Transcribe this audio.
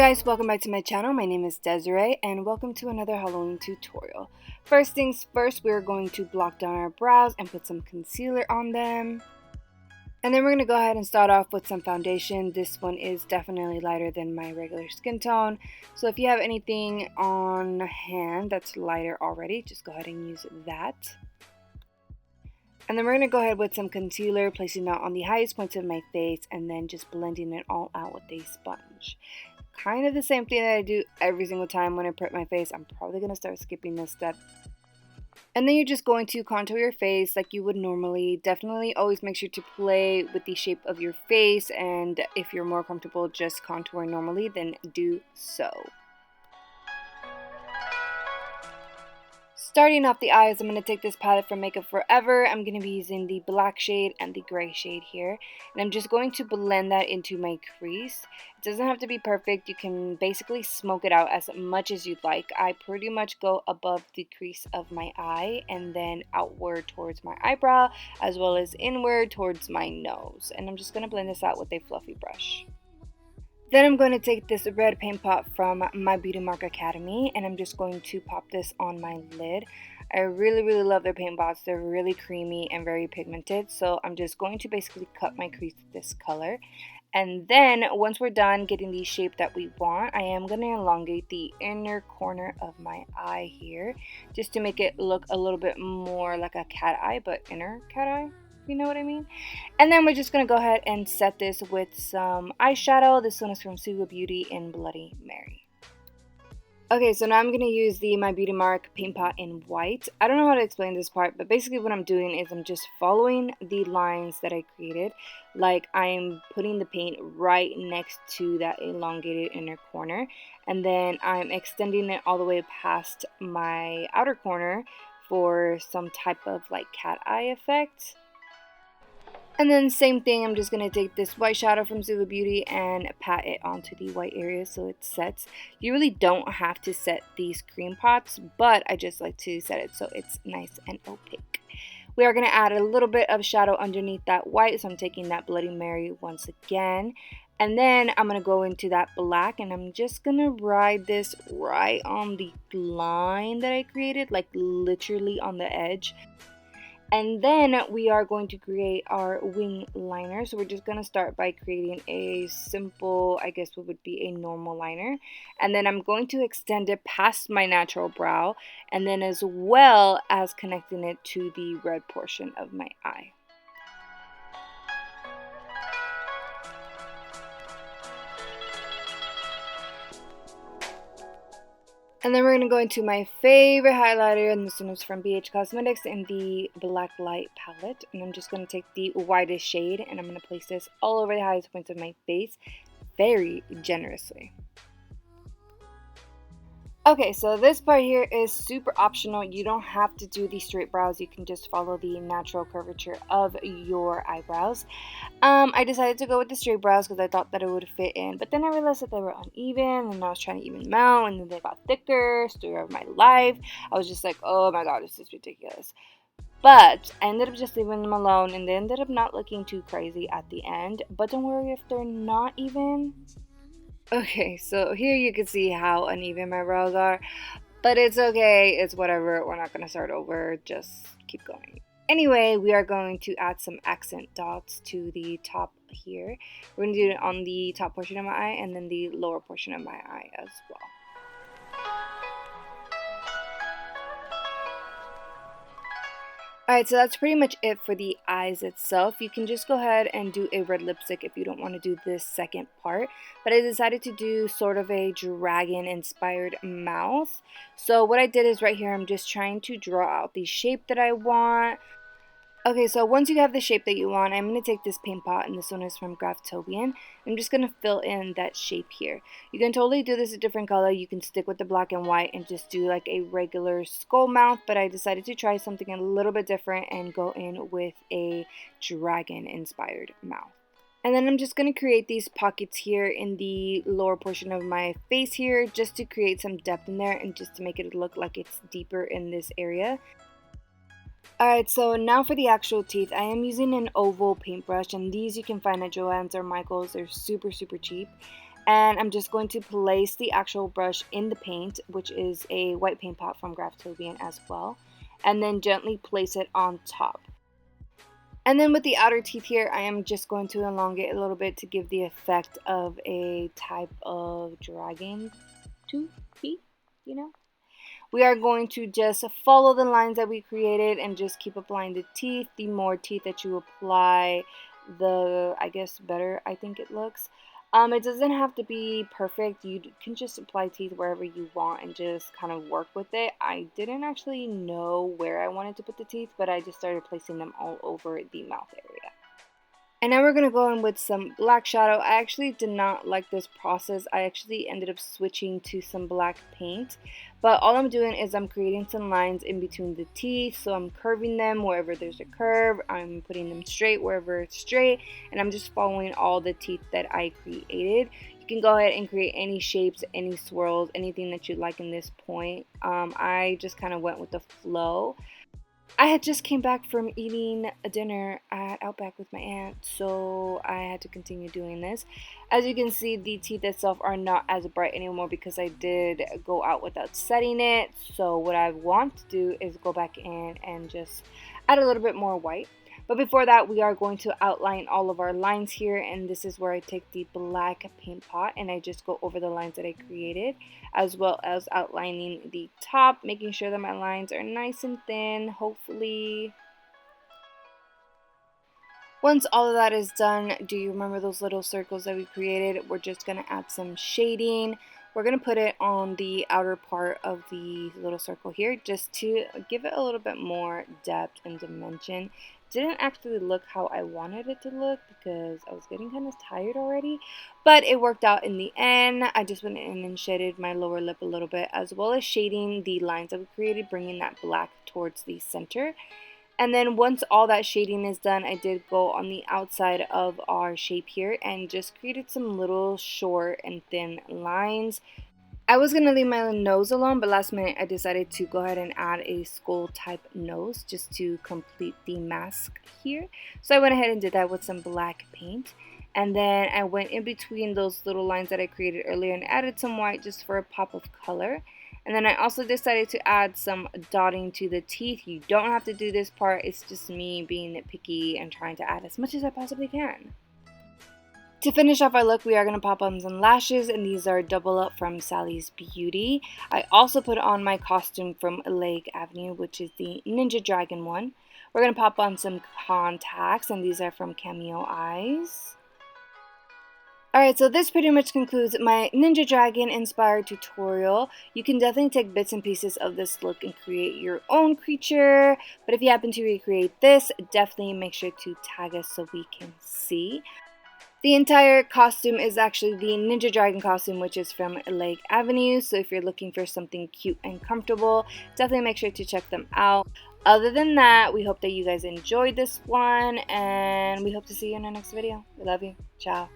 guys, welcome back to my channel. My name is Desiree and welcome to another Halloween tutorial. First things first, we're going to block down our brows and put some concealer on them. And then we're going to go ahead and start off with some foundation. This one is definitely lighter than my regular skin tone. So if you have anything on hand that's lighter already, just go ahead and use that. And then we're going to go ahead with some concealer, placing that on the highest points of my face and then just blending it all out with a sponge. Kind of the same thing that I do every single time when I prep my face. I'm probably going to start skipping this step. And then you're just going to contour your face like you would normally. Definitely always make sure to play with the shape of your face, and if you're more comfortable just contouring normally, then do so. Starting off the eyes, I'm going to take this palette from Makeup Forever. I'm going to be using the black shade and the gray shade here. And I'm just going to blend that into my crease. It doesn't have to be perfect. You can basically smoke it out as much as you'd like. I pretty much go above the crease of my eye and then outward towards my eyebrow, as well as inward towards my nose. And I'm just going to blend this out with a fluffy brush. Then I'm going to take this red paint pot from My Beauty Mark Academy and I'm just going to pop this on my lid. I really love their paint pots. They're really creamy and very pigmented. So I'm just going to basically cut my crease this color. And then once we're done getting the shape that we want, I am going to elongate the inner corner of my eye here just to make it look a little bit more like a cat eye, but inner cat eye. You know what I mean? And then we're just going to go ahead and set this with some eyeshadow. This one is from Suga Beauty in Bloody Mary. Okay, so now I'm going to use the My Beauty Mark paint pot in white. I don't know how to explain this part, but basically what I'm doing is I'm just following the lines that I created. Like I'm putting the paint right next to that elongated inner corner. And then I'm extending it all the way past my outer corner for some type of like cat eye effect. And then same thing, I'm just going to take this white shadow from Suga Beauty and pat it onto the white area so it sets. You really don't have to set these cream pots, but I just like to set it so it's nice and opaque. We are going to add a little bit of shadow underneath that white, so I'm taking that Bloody Mary once again. And then I'm going to go into that black and I'm just going to ride this right on the line that I created, like literally on the edge. And then we are going to create our wing liner. So we're just going to start by creating a simple, I guess what would be a normal liner. And then I'm going to extend it past my natural brow. And then as well as connecting it to the red portion of my eye. And then we're going to go into my favorite highlighter, and this one is from BH Cosmetics in the Black Light palette. And I'm just going to take the whitest shade, and I'm going to place this all over the highest points of my face very generously. Okay, so this part here is super optional. You don't have to do the straight brows. You can just follow the natural curvature of your eyebrows. I decided to go with the straight brows because I thought that it would fit in. But then I realized that they were uneven and I was trying to even them out. And then they got thicker. Story of my life. I was just like, oh my god, this is ridiculous. But I ended up just leaving them alone. And they ended up not looking too crazy at the end. But don't worry if they're not even. Okay, so here you can see how uneven my brows are, but it's okay, it's whatever, we're not going to start over, just keep going. Anyway, we are going to add some accent dots to the top here. We're going to do it on the top portion of my eye and then the lower portion of my eye as well. Alright, so that's pretty much it for the eyes itself. You can just go ahead and do a red lipstick if you don't want to do this second part. But I decided to do sort of a dragon-inspired mouth. So what I did is right here, I'm just trying to draw out the shape that I want. Okay, so once you have the shape that you want, I'm going to take this paint pot, and this one is from Graftobian. I'm just going to fill in that shape here. You can totally do this a different color. You can stick with the black and white and just do like a regular skull mouth, but I decided to try something a little bit different and go in with a dragon-inspired mouth. And then I'm just going to create these pockets here in the lower portion of my face here just to create some depth in there and just to make it look like it's deeper in this area. Alright, so now for the actual teeth. I am using an oval paintbrush, and these you can find at Joann's or Michael's. They're super cheap. And I'm just going to place the actual brush in the paint, which is a white paint pot from Graftobian as well, and then gently place it on top. And then with the outer teeth here, I am just going to elongate a little bit to give the effect of a type of dragon tooth feet, you know? We are going to just follow the lines that we created and just keep applying the teeth. The more teeth that you apply, the, I guess, better I think it looks. It doesn't have to be perfect. You can just apply teeth wherever you want and just kind of work with it. I didn't actually know where I wanted to put the teeth, but I just started placing them all over the mouth area. And now we're going to go in with some black shadow. I actually did not like this process. I actually ended up switching to some black paint. But all I'm doing is I'm creating some lines in between the teeth. So I'm curving them wherever there's a curve. I'm putting them straight wherever it's straight. And I'm just following all the teeth that I created. You can go ahead and create any shapes, any swirls, anything that you like in this point. I just kind of went with the flow. I had just came back from eating a dinner at Outback with my aunt, so I had to continue doing this. As you can see, the teeth itself are not as bright anymore because I did go out without setting it. So what I want to do is go back in and just add a little bit more white. But before that, we are going to outline all of our lines here, and this is where I take the black paint pot and I just go over the lines that I created, as well as outlining the top, making sure that my lines are nice and thin, hopefully. Once all of that is done, do you remember those little circles that we created? We're just going to add some shading. We're going to put it on the outer part of the little circle here just to give it a little bit more depth and dimension. Didn't actually look how I wanted it to look because I was getting kind of tired already, but it worked out in the end. I just went in and shaded my lower lip a little bit, as well as shading the lines that we created, bringing that black towards the center. And then once all that shading is done, I did go on the outside of our shape here and just created some little short and thin lines. I was going to leave my nose alone, but last minute I decided to go ahead and add a skull type nose just to complete the mask here. So I went ahead and did that with some black paint. And then I went in between those little lines that I created earlier and added some white just for a pop of color. And then I also decided to add some dotting to the teeth. You don't have to do this part. It's just me being nitpicky and trying to add as much as I possibly can. To finish off our look, we are going to pop on some lashes, and these are Double Up from Sally's Beauty. I also put on my costume from Lake Avenue, which is the Ninja Dragon one. We're going to pop on some contacts, and these are from Cameo Eyes. Alright, so this pretty much concludes my Ninja Dragon inspired tutorial. You can definitely take bits and pieces of this look and create your own creature. But if you happen to recreate this, definitely make sure to tag us so we can see. The entire costume is actually the Ninja Dragon costume, which is from Lake Avenue. So if you're looking for something cute and comfortable, definitely make sure to check them out. Other than that, we hope that you guys enjoyed this one, and we hope to see you in our next video. We love you. Ciao.